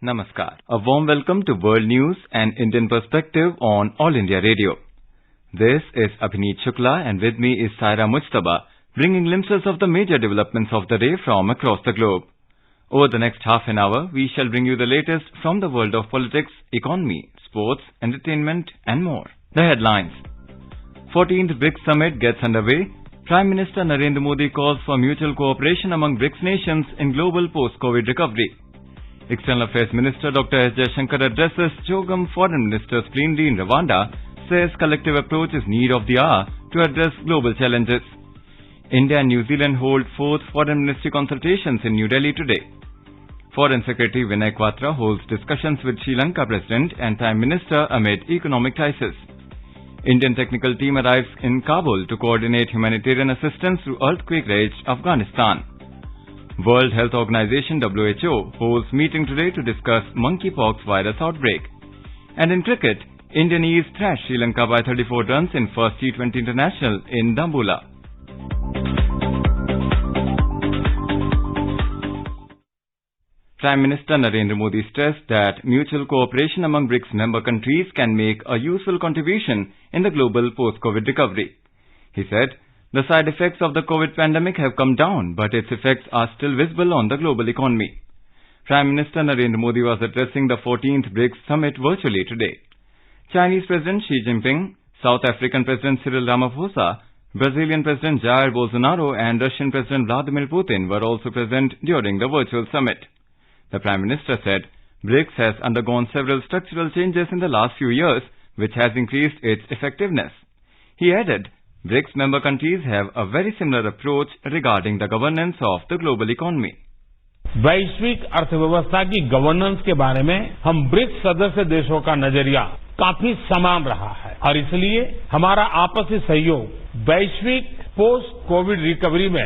Namaskar. A warm welcome to World News and Indian Perspective on All India Radio. This is Abhineet Shukla and with me is Saira Mujtaba, bringing glimpses of the major developments of the day from across the globe. Over the next half an hour, we shall bring you the latest from the world of politics, economy, sports, entertainment and more. The headlines. 14th BRICS Summit gets underway. Prime Minister Narendra Modi calls for mutual cooperation among BRICS nations in global post-COVID recovery. External Affairs Minister Dr. S. Jaishankar addresses Chogam Foreign Ministers plenary in Rwanda, says collective approach is need of the hour to address global challenges. India and New Zealand hold 4th Foreign Ministry consultations in New Delhi today. Foreign Secretary Vinay Quatra holds discussions with Sri Lanka President and Prime Minister amid economic crisis. Indian technical team arrives in Kabul to coordinate humanitarian assistance to earthquake-ravaged Afghanistan. World Health Organization WHO holds meeting today to discuss monkeypox virus outbreak. And in cricket, Indian East thrashed Sri Lanka by 34 runs in first T20 International in Dambulla. Prime Minister Narendra Modi stressed that mutual cooperation among BRICS member countries can make a useful contribution in the global post-COVID recovery. He said, the side effects of the COVID pandemic have come down, but its effects are still visible on the global economy. Prime Minister Narendra Modi was addressing the 14th BRICS Summit virtually today. Chinese President Xi Jinping, South African President Cyril Ramaphosa, Brazilian President Jair Bolsonaro and Russian President Vladimir Putin were also present during the virtual summit. The Prime Minister said, BRICS has undergone several structural changes in the last few years, which has increased its effectiveness. He added, BRICS member countries have a very similar approach regarding the governance of the global economy. वैश्विक अर्थव्यवस्था की governance के बारे में हम BRICS सदस्य देशों का नजरिया काफी समान रहा है और इसलिए हमारा आपसी सहयोग वैश्विक पोस्ट कोविड रिकवरी में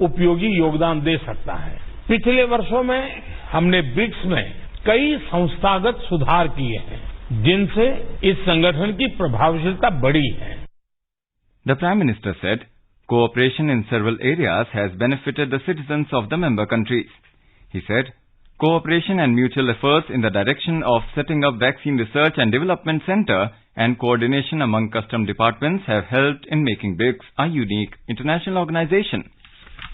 उपयोगी योगदान दे सकता है। पिछले वर्षों में हमने ब्रिक्स में कई संस्थागत सुधार किए हैं, जिनसे इस संगठन की प्रभावशीलता बढ़ी है। The Prime Minister said, cooperation in several areas has benefited the citizens of the member countries. He said, cooperation and mutual efforts in the direction of setting up Vaccine Research and Development Center and coordination among custom departments have helped in making BRICS a unique international organization.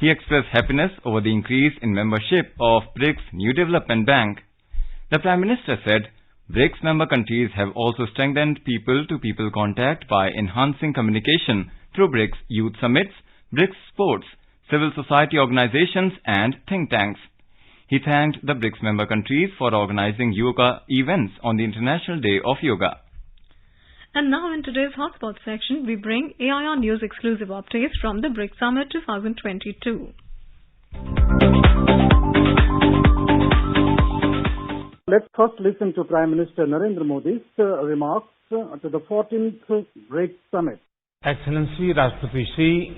He expressed happiness over the increase in membership of BRICS New Development Bank. The Prime Minister said, BRICS member countries have also strengthened people-to-people contact by enhancing communication through BRICS Youth Summits, BRICS Sports, civil society organizations and think tanks. He thanked the BRICS member countries for organizing yoga events on the International Day of Yoga. And now in today's Hotspot section, we bring AIR News exclusive updates from the BRICS Summit 2022. Let's first listen to Prime Minister Narendra Modi's remarks to the 14th BRICS Summit. Excellency Rashtrapati Shri,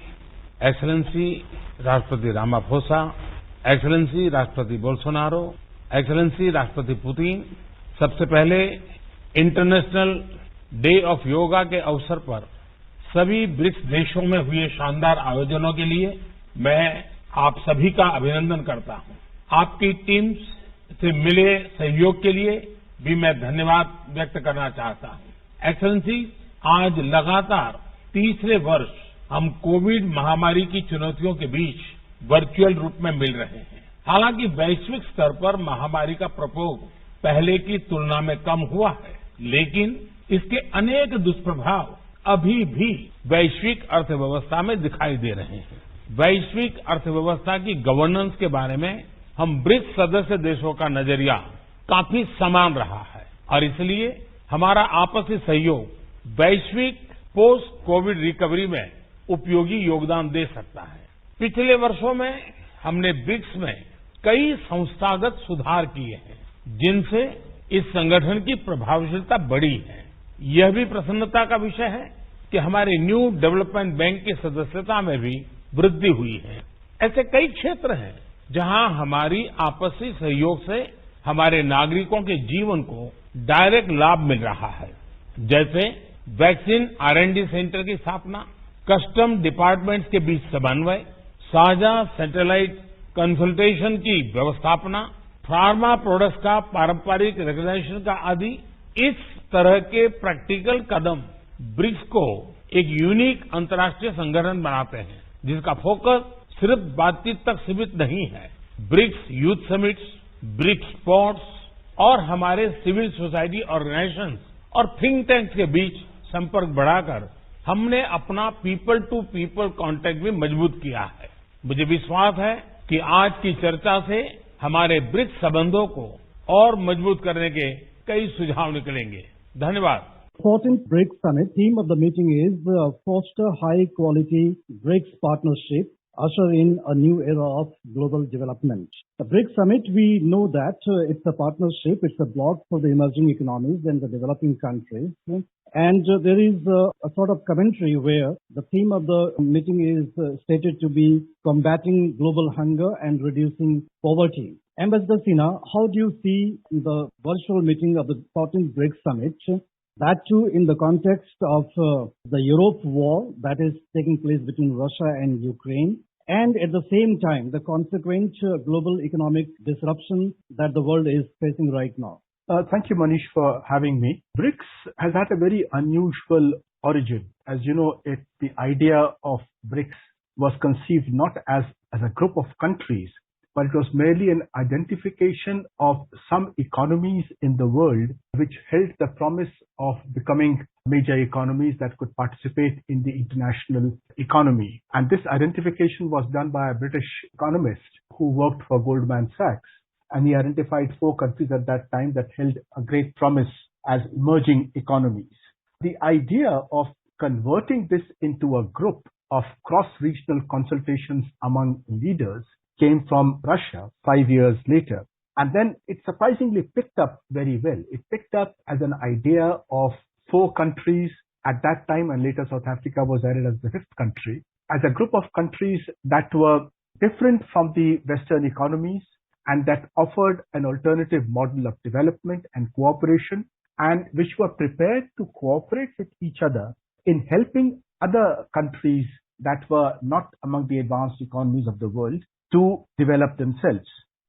Excellency Rashtrapati Ramaphosa, Excellency Rashtrapati Bolsonaro, Excellency Rashtrapati Putin, सबसे पहले international day of yoga के अवसर पर सभी BRICS देशों में हुए शानदार आयोजनों के लिए मैं आप सभी का अभिनंदन करता हूं। आपकी टीम्स से मिले सहयोग के लिए भी मैं धन्यवाद व्यक्त करना चाहता हूं। एक्सेलेंसी, आज लगातार तीसरे वर्ष हम कोविड महामारी की चुनौतियों के बीच वर्चुअल रूप में मिल रहे हैं। हालांकि वैश्विक स्तर पर महामारी का प्रकोप पहले की तुलना में कम हुआ है, लेकिन इसके अनेक दुष्प्रभाव अभी भी वैश्विक अर्थव्यवस्था में दिखाई दे रहे हैं। वैश्विक अर्थव्यवस्था की गवर्नेंस के बारे में हम ब्रिक्स सदस्य देशों का नजरिया काफी समान रहा है और इसलिए हमारा आपसी सहयोग वैश्विक पोस्ट कोविड रिकवरी में उपयोगी योगदान दे सकता है। पिछले वर्षों में हमने ब्रिक्स में कई संस्थागत सुधार किए हैं, जिनसे इस संगठन की प्रभावशीलता बढ़ी है। यह भी प्रसन्नता का विषय है कि हमारे न्यू डेवलपमेंट बैंक की सदस्यता में भी वृद्धि हुई है। ऐसे कई क्षेत्र हैं जहां हमारी आपसी सहयोग से हमारे नागरिकों के जीवन को डायरेक्ट लाभ मिल रहा है, जैसे वैक्सीन R&D सेंटर की स्थापना, कस्टम डिपार्टमेंट्स के बीच समन्वय, साझा सैटेलाइट कंसल्टेशन की व्यवस्थापना, फार्मा प्रोडक्ट्स का पारंपरिक रेगुलेशन का आदि इस तरह के प्रैक्टिकल कदम ब्रिक्स को एक यूनिक अंतर्राष्ट्रीय संगठन बनाते हैं जिसका फोकस सिर्फ बातचीत तक सीमित नहीं है। BRICS youth summits, BRICS sports और हमारे सिविल सोसाइटी ऑर्गेनाइजेशंस और थिंक टैंक्स के बीच संपर्क बढ़ाकर हमने अपना पीपल टू पीपल कांटेक्ट भी मजबूत किया है। मुझे विश्वास है कि आज की चर्चा से हमारे ब्रिक्स संबंधों को और मजबूत करने के कई सुझाव निकलेंगे। धन्यवाद। 14th BRICS Summit, theme of the meeting is foster high quality BRICS partnership, usher in a new era of global development. The BRICS Summit, we know that it's a partnership, it's a bloc for the emerging economies and the developing countries. And there is a sort of commentary where the theme of the meeting is stated to be combating global hunger and reducing poverty. Ambassador Sinha, how do you see the virtual meeting of the 14th BRICS Summit? That too in the context of the Europe war that is taking place between Russia and Ukraine, and at the same time the consequent global economic disruption that the world is facing right now. Thank you, Manish, for having me. BRICS has had a very unusual origin. As you know, the idea of BRICS was conceived not as a group of countries, but it was merely an identification of some economies in the world which held the promise of becoming major economies that could participate in the international economy. And this identification was done by a British economist who worked for Goldman Sachs. And he identified 4 countries at that time that held a great promise as emerging economies. The idea of converting this into a group of cross-regional consultations among leaders came from Russia 5 years later. And then it surprisingly picked up very well. It picked up as an idea of 4 countries at that time, and later South Africa was added as the 5th country, as a group of countries that were different from the Western economies and that offered an alternative model of development and cooperation, and which were prepared to cooperate with each other in helping other countries that were not among the advanced economies of the world to develop themselves.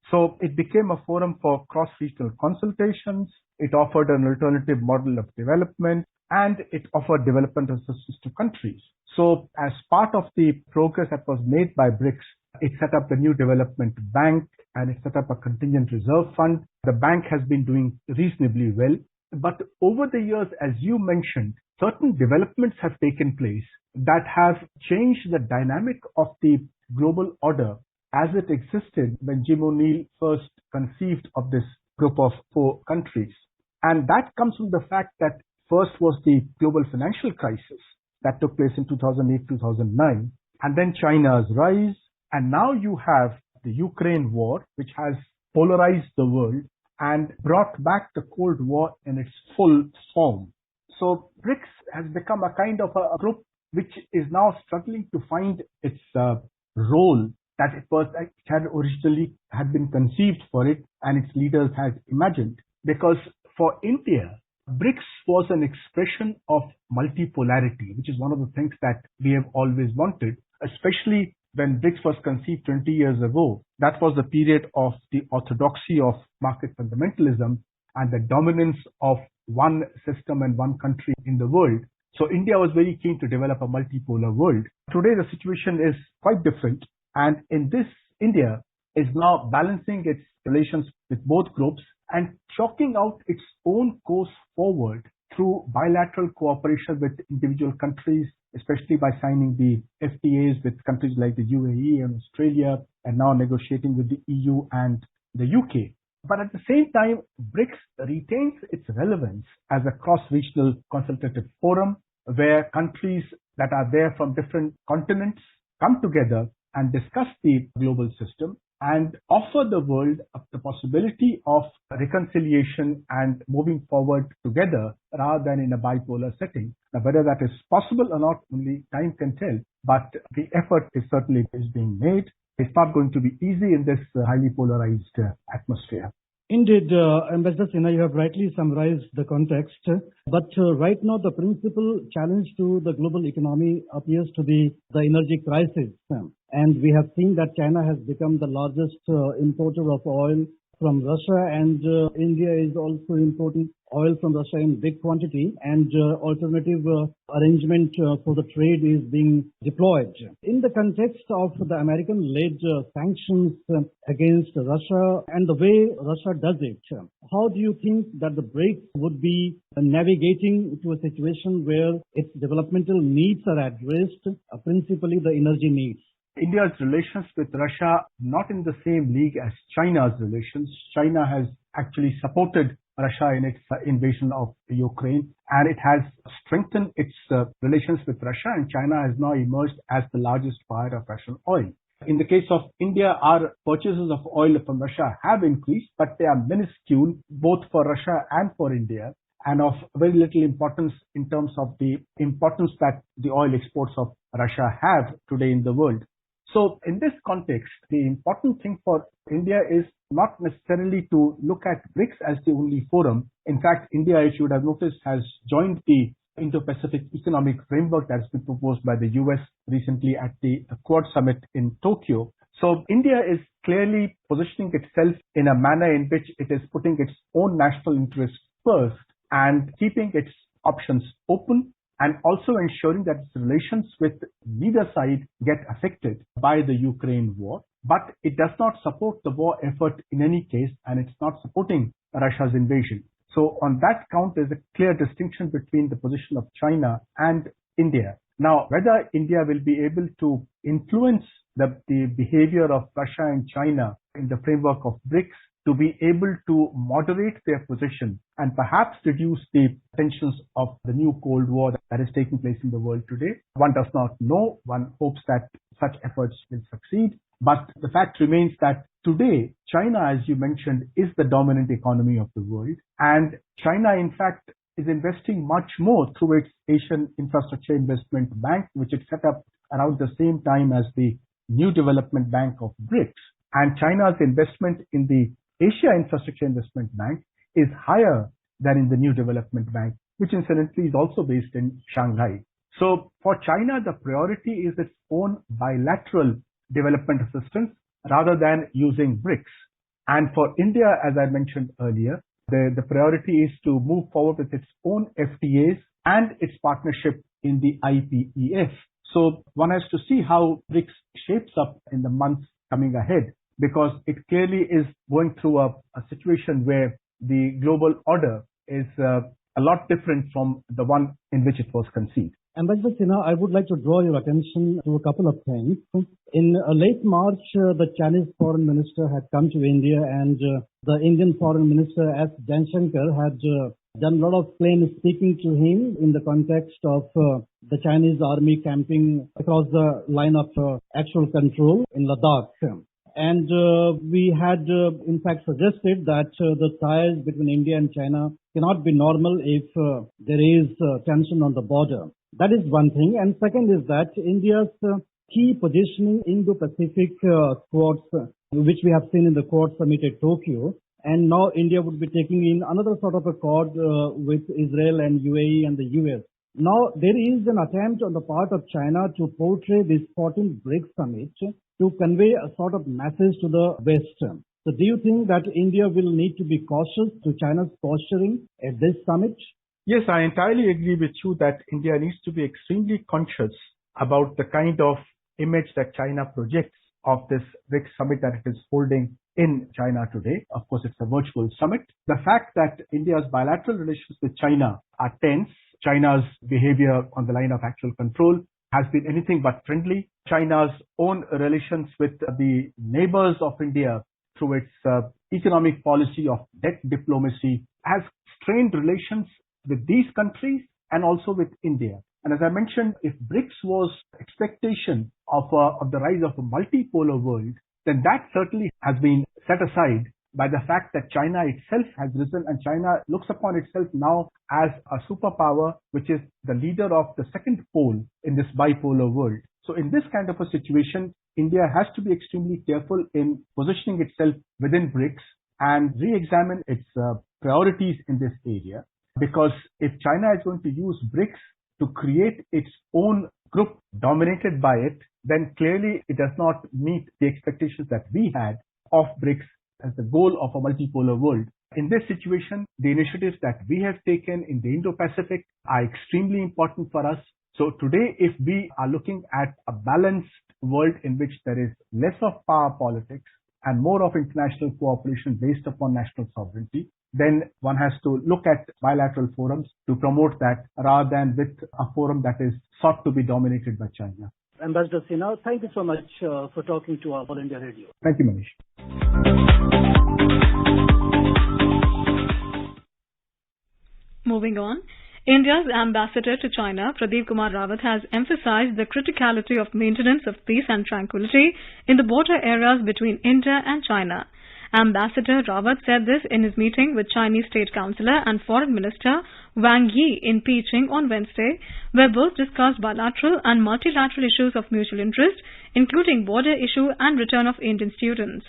So it became a forum for cross-regional consultations. It offered an alternative model of development, and it offered development assistance to countries. So as part of the progress that was made by BRICS, it set up the new development bank and it set up a contingent reserve fund. The bank has been doing reasonably well. But over the years, as you mentioned, certain developments have taken place that have changed the dynamic of the global order as it existed when Jim O'Neill first conceived of this group of 4 countries. And that comes from the fact that first was the global financial crisis that took place in 2008-2009, and then China's rise, and now you have the Ukraine war, which has polarized the world and brought back the Cold War in its full form. So BRICS has become a kind of a group which is now struggling to find its role that it had originally had been conceived for it and its leaders had imagined. Because for India, BRICS was an expression of multipolarity, which is one of the things that we have always wanted, especially when BRICS was conceived 20 years ago. That was the period of the orthodoxy of market fundamentalism and the dominance of one system and one country in the world. So India was very keen to develop a multipolar world. Today the situation is quite different. And in this, India is now balancing its relations with both groups and chalking out its own course forward through bilateral cooperation with individual countries, especially by signing the FTAs with countries like the UAE and Australia, and now negotiating with the EU and the UK. But at the same time, BRICS retains its relevance as a cross-regional consultative forum where countries that are there from different continents come together and discuss the global system and offer the world the possibility of reconciliation and moving forward together rather than in a bipolar setting. Now, whether that is possible or not, only time can tell, but the effort is certainly being made. It's not going to be easy in this highly polarized atmosphere. Indeed, Ambassador Sinha, you have rightly summarized the context. But right now, the principal challenge to the global economy appears to be the energy crisis. And we have seen that China has become the largest importer of oil from Russia, and India is also importing oil from Russia in big quantity, and alternative arrangement for the trade is being deployed. In the context of the American-led sanctions against Russia and the way Russia does it, how do you think that the BRICS would be navigating to a situation where its developmental needs are addressed, principally the energy needs? India's relations with Russia not in the same league as China's relations. China has actually supported Russia in its invasion of Ukraine, and it has strengthened its relations with Russia, and China has now emerged as the largest buyer of Russian oil. In the case of India, our purchases of oil from Russia have increased, but they are minuscule both for Russia and for India, and of very little importance in terms of the importance that the oil exports of Russia have today in the world. So in this context, the important thing for India is not necessarily to look at BRICS as the only forum. In fact, India, as you would have noticed, has joined the Indo-Pacific Economic Framework that has been proposed by the US recently at the Quad Summit in Tokyo. So India is clearly positioning itself in a manner in which it is putting its own national interests first and keeping its options open, and also ensuring that its relations with neither side get affected by the Ukraine war. But it does not support the war effort in any case, and it's not supporting Russia's invasion. So on that count, there's a clear distinction between the position of China and India. Now, whether India will be able to influence the behavior of Russia and China in the framework of BRICS to be able to moderate their position and perhaps reduce the tensions of the new Cold War that is taking place in the world today, one does not know. One hopes that such efforts will succeed. But the fact remains that today, China, as you mentioned, is the dominant economy of the world. And China, in fact, is investing much more through its Asian Infrastructure Investment Bank, which it set up around the same time as the New Development Bank of BRICS. And China's investment in the Asia Infrastructure Investment Bank is higher than in the New Development Bank, which incidentally is also based in Shanghai. So for China, the priority is its own bilateral development assistance rather than using BRICS. And for India, as I mentioned earlier, the priority is to move forward with its own FTAs and its partnership in the IPEF. So one has to see how BRICS shapes up in the months coming ahead, because it clearly is going through a situation where the global order is a lot different from the one in which it was conceived. Ambassador Sinha, I would like to draw your attention to a couple of things. In late March, the Chinese foreign minister had come to India, and the Indian foreign minister S. Jaishankar had done a lot of plain speaking to him in the context of the Chinese army camping across the line of actual control in Ladakh. And we had, in fact, suggested that the ties between India and China cannot be normal if there is tension on the border. That is one thing. And second is that India's key positioning in the Pacific Quads, which we have seen in the Quad Summit at Tokyo, and now India would be taking in another sort of a Quad with Israel and UAE and the US. Now, there is an attempt on the part of China to portray this 14th BRICS summit to convey a sort of message to the West. So do you think that India will need to be cautious to China's posturing at this summit? Yes, I entirely agree with you that India needs to be extremely conscious about the kind of image that China projects of this BRICS summit that it is holding in China today. Of course, it's a virtual summit. The fact that India's bilateral relations with China are tense, China's behavior on the line of actual control has been anything but friendly. China's own relations with the neighbors of India through its economic policy of debt diplomacy has strained relations with these countries and also with India. And as I mentioned, if BRICS was expectation of the rise of a multipolar world, then that certainly has been set aside by the fact that China itself has risen, and China looks upon itself now as a superpower, which is the leader of the second pole in this bipolar world. So in this kind of a situation, India has to be extremely careful in positioning itself within BRICS and re-examine its priorities in this area. Because if China is going to use BRICS to create its own group dominated by it, then clearly it does not meet the expectations that we had of BRICS as the goal of a multipolar world. In this situation, the initiatives that we have taken in the Indo-Pacific are extremely important for us. So today, if we are looking at a balanced world in which there is less of power politics and more of international cooperation based upon national sovereignty, then one has to look at bilateral forums to promote that rather than with a forum that is sought to be dominated by China. Ambassador Sinha, thank you so much for talking to our All India Radio. Thank you, Manish. Moving on, India's ambassador to China, Pradeep Kumar Rawat, has emphasized the criticality of maintenance of peace and tranquility in the border areas between India and China. Ambassador Rawat said this in his meeting with Chinese State Councillor and Foreign Minister Wang Yi in Beijing on Wednesday, where both discussed bilateral and multilateral issues of mutual interest, including border issue and return of Indian students.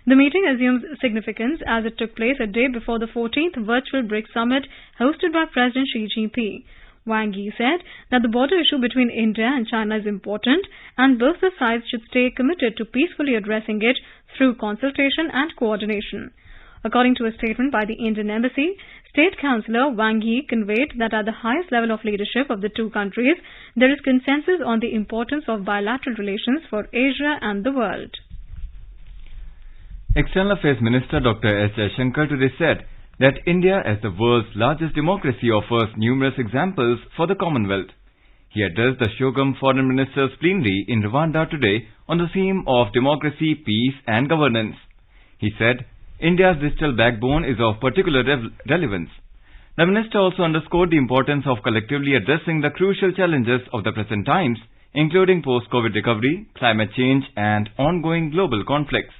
The meeting assumes significance as it took place a day before the 14th virtual BRICS summit hosted by President Xi Jinping. Wang Yi said that the border issue between India and China is important and both the sides should stay committed to peacefully addressing it through consultation and coordination. According to a statement by the Indian Embassy, State Councillor Wang Yi conveyed that at the highest level of leadership of the two countries, there is consensus on the importance of bilateral relations for Asia and the world. External Affairs Minister Dr. S. Jaishankar today said that India, as the world's largest democracy, offers numerous examples for the Commonwealth. He addressed the Shogam Foreign Ministers' plenary in Rwanda today on the theme of democracy, peace and governance. He said, India's digital backbone is of particular relevance. The minister also underscored the importance of collectively addressing the crucial challenges of the present times, including post-COVID recovery, climate change and ongoing global conflicts.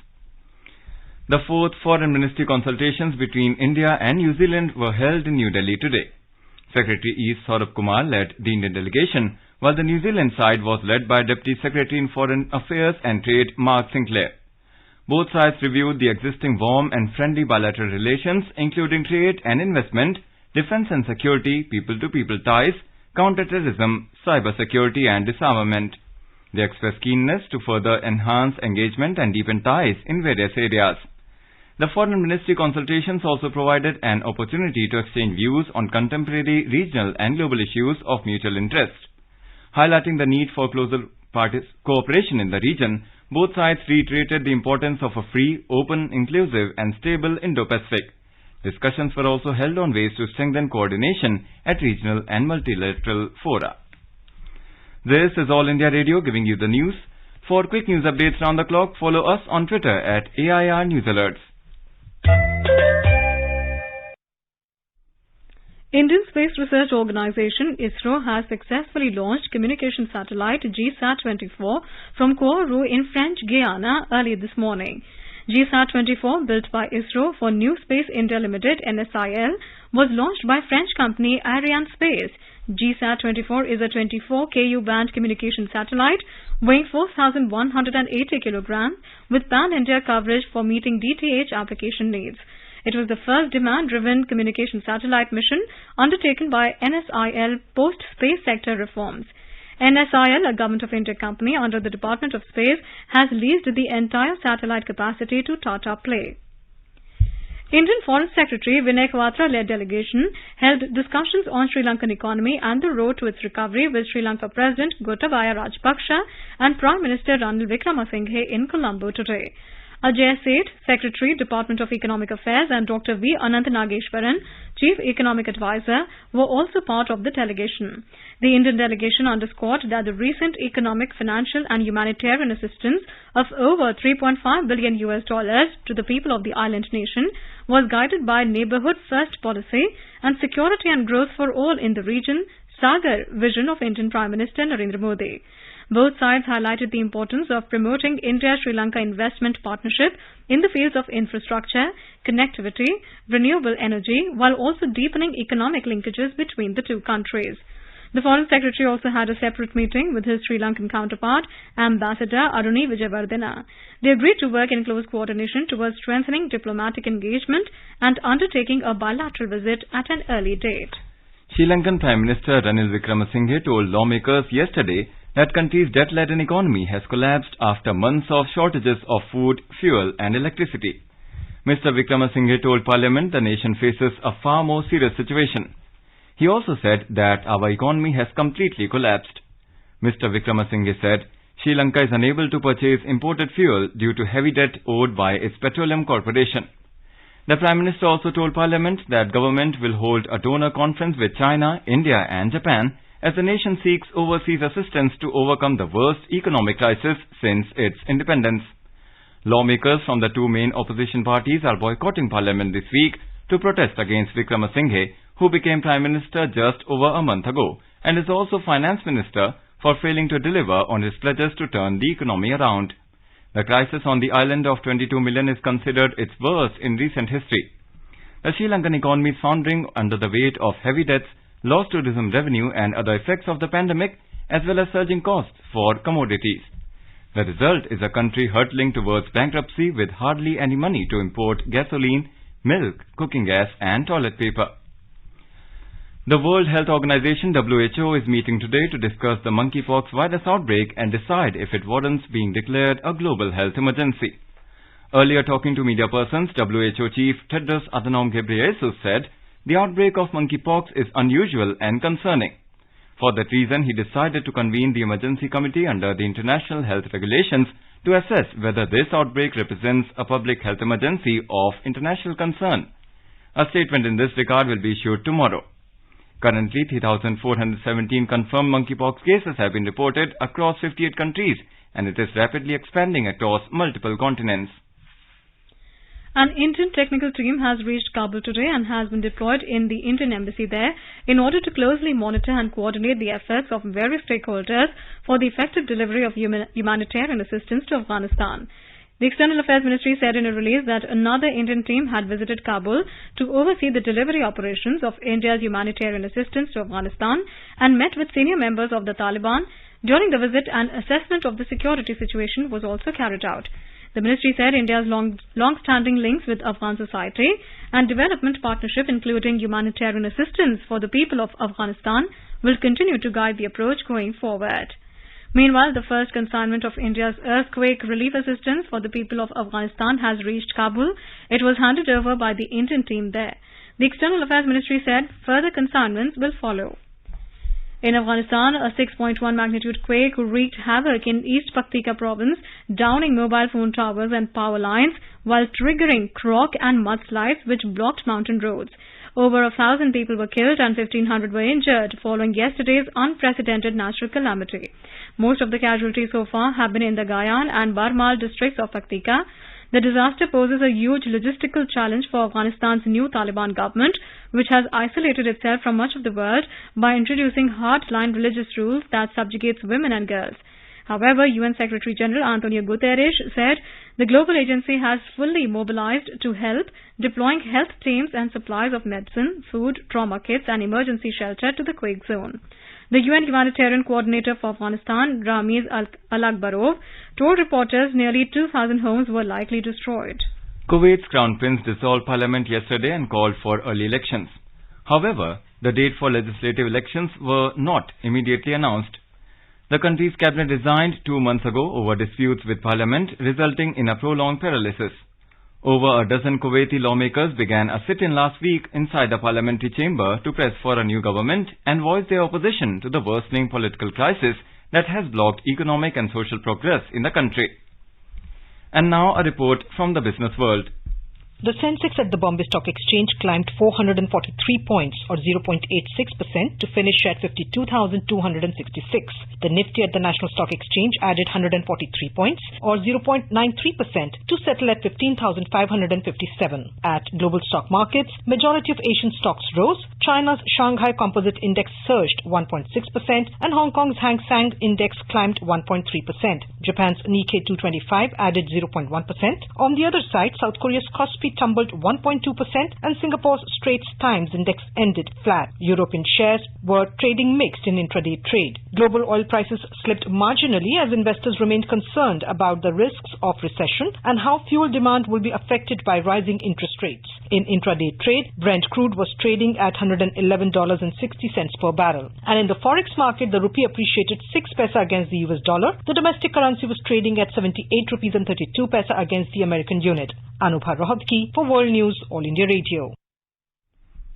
The fourth Foreign Ministry consultations between India and New Zealand were held in New Delhi today. Secretary E. Saurabh Kumar led the Indian delegation, while the New Zealand side was led by Deputy Secretary in Foreign Affairs and Trade Mark Sinclair. Both sides reviewed the existing warm and friendly bilateral relations, including trade and investment, defence and security, people-to-people ties, counter-terrorism, cyber-security and disarmament. They expressed keenness to further enhance engagement and deepen ties in various areas. The Foreign Ministry consultations also provided an opportunity to exchange views on contemporary regional and global issues of mutual interest. Highlighting the need for closer cooperation in the region, both sides reiterated the importance of a free, open, inclusive and stable Indo-Pacific. Discussions were also held on ways to strengthen coordination at regional and multilateral fora. This is All India Radio giving you the news. For quick news updates round the clock, follow us on Twitter at AIR News Alerts. Indian Space Research Organisation ISRO has successfully launched communication satellite GSAT-24 from Kourou in French Guiana early this morning. GSAT-24, built by ISRO for New Space India Limited (NSIL), was launched by French company Arianespace. GSAT-24 is a 24 Ku band communication satellite weighing 4,180 kilograms with pan-India coverage for meeting DTH application needs. It was the first demand-driven communication satellite mission undertaken by NSIL post-space sector reforms. NSIL, a Government of India company under the Department of Space, has leased the entire satellite capacity to Tata Play. Indian Foreign Secretary Vinay Kwatra-led delegation held discussions on Sri Lankan economy and the road to its recovery with Sri Lanka President Gotabaya Rajapaksa and Prime Minister Ranil Wickremesinghe in Colombo today. Ajay Seth, Secretary, Department of Economic Affairs, and Dr. V. Anant Nageshwaran, Chief Economic Advisor, were also part of the delegation. The Indian delegation underscored that the recent economic, financial and humanitarian assistance of over $3.5 billion to the people of the island nation was guided by neighbourhood first policy and security and growth for all in the region, Sagar vision of Indian Prime Minister Narendra Modi. Both sides highlighted the importance of promoting India-Sri Lanka investment partnership in the fields of infrastructure, connectivity, renewable energy, while also deepening economic linkages between the two countries. The Foreign Secretary also had a separate meeting with his Sri Lankan counterpart, Ambassador Aruni Vijayawardena. They agreed to work in close coordination towards strengthening diplomatic engagement and undertaking a bilateral visit at an early date. Sri Lankan Prime Minister Ranil Wickremesinghe told lawmakers yesterday that country's debt-laden economy has collapsed after months of shortages of food, fuel and electricity. Mr. Wickramasinghe told Parliament the nation faces a far more serious situation. He also said that our economy has completely collapsed. Mr. Wickramasinghe said Sri Lanka is unable to purchase imported fuel due to heavy debt owed by its petroleum corporation. The Prime Minister also told Parliament that government will hold a donor conference with China, India and Japan as the nation seeks overseas assistance to overcome the worst economic crisis since its independence. Lawmakers from the two main opposition parties are boycotting Parliament this week to protest against Wickramasinghe, who became Prime Minister just over a month ago and is also Finance Minister, for failing to deliver on his pledges to turn the economy around. The crisis on the island of 22 million is considered its worst in recent history. The Sri Lankan economy is foundering under the weight of heavy debts, lost tourism revenue and other effects of the pandemic, as well as surging costs for commodities. The result is a country hurtling towards bankruptcy with hardly any money to import gasoline, milk, cooking gas and toilet paper. The World Health Organization WHO is meeting today to discuss the monkeypox virus outbreak and decide if it warrants being declared a global health emergency. Earlier talking to media persons, WHO Chief Tedros Adhanom Ghebreyesus said the outbreak of monkeypox is unusual and concerning. For that reason, he decided to convene the emergency committee under the international health regulations to assess whether this outbreak represents a public health emergency of international concern. A statement in this regard will be issued tomorrow. Currently, 3,417 confirmed monkeypox cases have been reported across 58 countries, and it is rapidly expanding across multiple continents. An Indian technical team has reached Kabul today and has been deployed in the Indian embassy there in order to closely monitor and coordinate the efforts of various stakeholders for the effective delivery of humanitarian assistance to Afghanistan. The External Affairs Ministry said in a release that another Indian team had visited Kabul to oversee the delivery operations of India's humanitarian assistance to Afghanistan and met with senior members of the Taliban. During the visit, an assessment of the security situation was also carried out. The ministry said India's long-standing links with Afghan society and development partnership, including humanitarian assistance for the people of Afghanistan, will continue to guide the approach going forward. Meanwhile, the first consignment of India's earthquake relief assistance for the people of Afghanistan has reached Kabul. It was handed over by the Indian team there. The External Affairs Ministry said further consignments will follow. In Afghanistan, a 6.1 magnitude quake wreaked havoc in East Paktika province, downing mobile phone towers and power lines while triggering rock and mudslides which blocked mountain roads. Over 1,000 people were killed and 1,500 were injured following yesterday's unprecedented natural calamity. Most of the casualties so far have been in the Gayan and Barmal districts of Paktika. The disaster poses a huge logistical challenge for Afghanistan's new Taliban government, which has isolated itself from much of the world by introducing hard-line religious rules that subjugates women and girls. However, UN Secretary General Antonio Guterres said the global agency has fully mobilized to help, deploying health teams and supplies of medicine, food, trauma kits and emergency shelter to the quake zone. The UN Humanitarian Coordinator for Afghanistan, Ramiz Al-Akbarov, told reporters nearly 2,000 homes were likely destroyed. Kuwait's Crown Prince dissolved parliament yesterday and called for early elections. However, the date for legislative elections were not immediately announced. The country's cabinet resigned 2 months ago over disputes with parliament, resulting in a prolonged paralysis. Over a dozen Kuwaiti lawmakers began a sit-in last week inside the parliamentary chamber to press for a new government and voice their opposition to the worsening political crisis that has blocked economic and social progress in the country. And now a report from the business world. The Sensex at the Bombay Stock Exchange climbed 443 points or 0.86% to finish at 52,266. The Nifty at the National Stock Exchange added 143 points or 0.93% to settle at 15,557. At global stock markets, majority of Asian stocks rose. China's Shanghai Composite Index surged 1.6% and Hong Kong's Hang Seng Index climbed 1.3%. Japan's Nikkei 225 added 0.1%. On the other side, South Korea's Kospi tumbled 1.2% and Singapore's Straits Times Index ended flat. European shares were trading mixed in intraday trade. Global oil prices slipped marginally as investors remained concerned about the risks of recession and how fuel demand will be affected by rising interest rates. In intraday trade, Brent crude was trading at $111.60 per barrel. And in the forex market, the rupee appreciated 6 paisa against the US dollar. The domestic currency was trading at 78 rupees and 32 paisa against the American unit. Anubha Rohatgi for World News, All India Radio.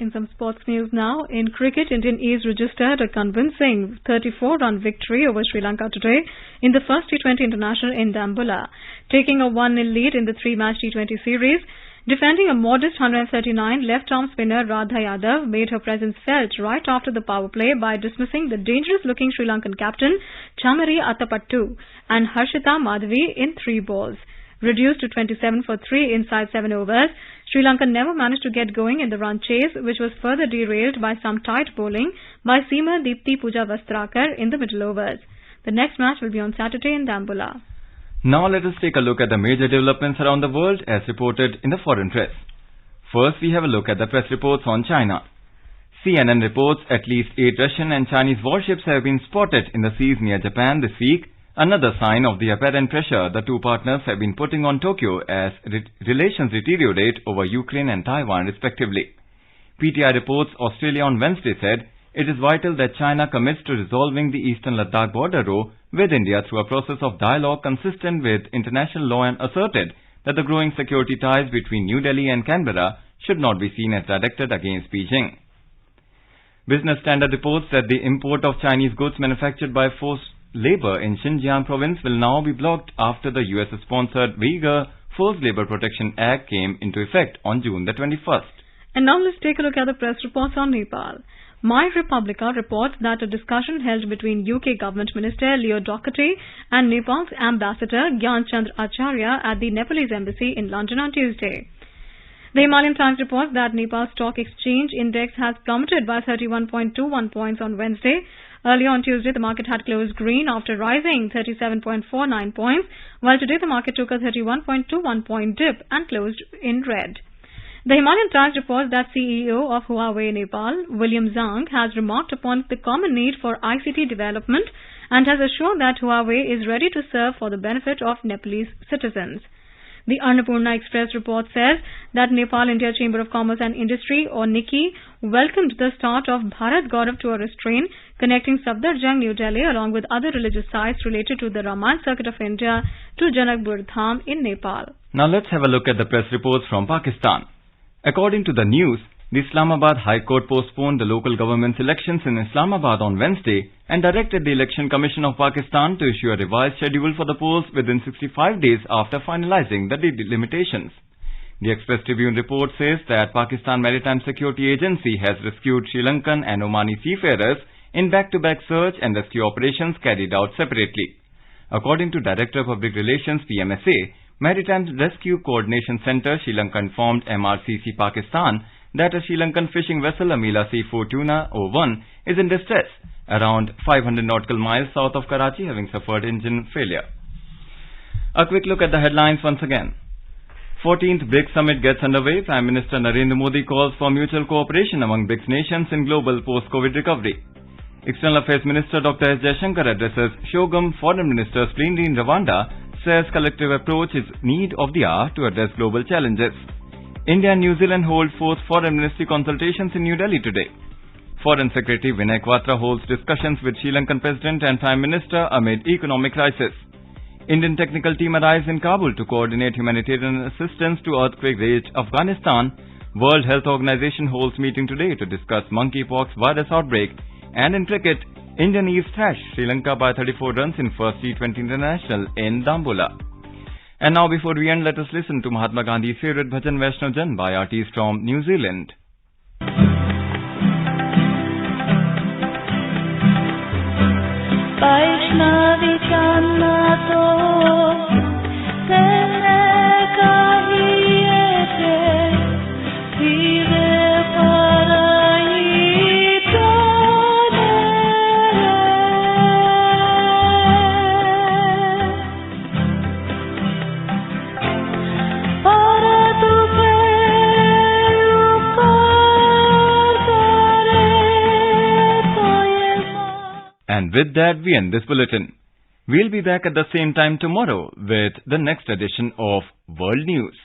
In some sports news now, in cricket, Indian A's registered a convincing 34-run victory over Sri Lanka today in the first T20 International in Dambulla, taking a 1-0 lead in the 3-match T20 series. Defending a modest 139, left-arm spinner Radha Yadav made her presence felt right after the power play by dismissing the dangerous-looking Sri Lankan captain Chamari Athapattu and Harshita Madhavi in 3 balls. Reduced to 27 for 3 inside 7 overs, Sri Lanka never managed to get going in the run chase, which was further derailed by some tight bowling by seamer Deepti Pooja Vastrakar in the middle overs. The next match will be on Saturday in Dambulla. Now let us take a look at the major developments around the world as reported in the foreign press. First, we have a look at the press reports on China. CNN reports at least 8 Russian and Chinese warships have been spotted in the seas near Japan this week, another sign of the apparent pressure the two partners have been putting on Tokyo as relations deteriorate over Ukraine and Taiwan respectively. PTI reports Australia on Wednesday said it is vital that China commits to resolving the eastern Ladakh border row with India through a process of dialogue consistent with international law and asserted that the growing security ties between New Delhi and Canberra should not be seen as directed against Beijing. Business Standard reports that the import of Chinese goods manufactured by forced labor in Xinjiang province will now be blocked after the US-sponsored Uyghur Forced Labor Protection Act came into effect on June the 21st. And now let's take a look at the press reports on Nepal. My Republica reports that a discussion held between UK Government Minister Leo Doherty and Nepal's Ambassador Gyan Chandra Acharya at the Nepalese Embassy in London on Tuesday. The Himalayan Times reports that Nepal's stock exchange index has plummeted by 31.21 points on Wednesday. Earlier on Tuesday, the market had closed green after rising 37.49 points, while today the market took a 31.21 point dip and closed in red. The Himalayan Times reports that CEO of Huawei Nepal, William Zhang, has remarked upon the common need for ICT development and has assured that Huawei is ready to serve for the benefit of Nepalese citizens. The Annapurna Express report says that Nepal-India Chamber of Commerce and Industry, or NICI, welcomed the start of Bharat Gaurav tourist train connecting Safdarjung, New Delhi, along with other religious sites related to the Ramayana Circuit of India to Janakpur Dham in Nepal. Now let's have a look at the press reports from Pakistan. According to the news, the Islamabad High Court postponed the local government's elections in Islamabad on Wednesday and directed the Election Commission of Pakistan to issue a revised schedule for the polls within 65 days after finalizing the delimitations. The Express Tribune report says that Pakistan Maritime Security Agency has rescued Sri Lankan and Omani seafarers in back-to-back search and rescue operations carried out separately. According to Director of Public Relations PMSA, Maritime Rescue Coordination Center, Sri Lanka informed MRCC Pakistan that a Sri Lankan fishing vessel Amila Sea Fortuna 01 is in distress around 500 nautical miles south of Karachi, having suffered engine failure. A quick look at the headlines once again. 14th BRICS Summit gets underway. Prime Minister Narendra Modi calls for mutual cooperation among BRICS nations in global post-COVID recovery. External Affairs Minister Dr. S. Jaishankar addresses Shogum Foreign Ministers plenary in Rwanda, says collective approach is need of the hour to address global challenges. India and New Zealand hold 4th Foreign Ministry consultations in New Delhi today. Foreign Secretary Vinay Quatra holds discussions with Sri Lankan President and Prime Minister amid economic crisis. Indian technical team arrives in Kabul to coordinate humanitarian assistance to earthquake-ravaged Afghanistan. World Health Organization holds meeting today to discuss monkeypox virus outbreak. And in cricket, Indian East thrashed Sri Lanka by 34 runs in first T20 International in Dambulla. And now before we end, let us listen to Mahatma Gandhi's favorite bhajan Vaishnav Jan by artists from New Zealand. Vaishnavi Channa to tere kahiyete vive parai tone para tu And with that, we end this bulletin. We'll be back at the same time tomorrow with the next edition of World News.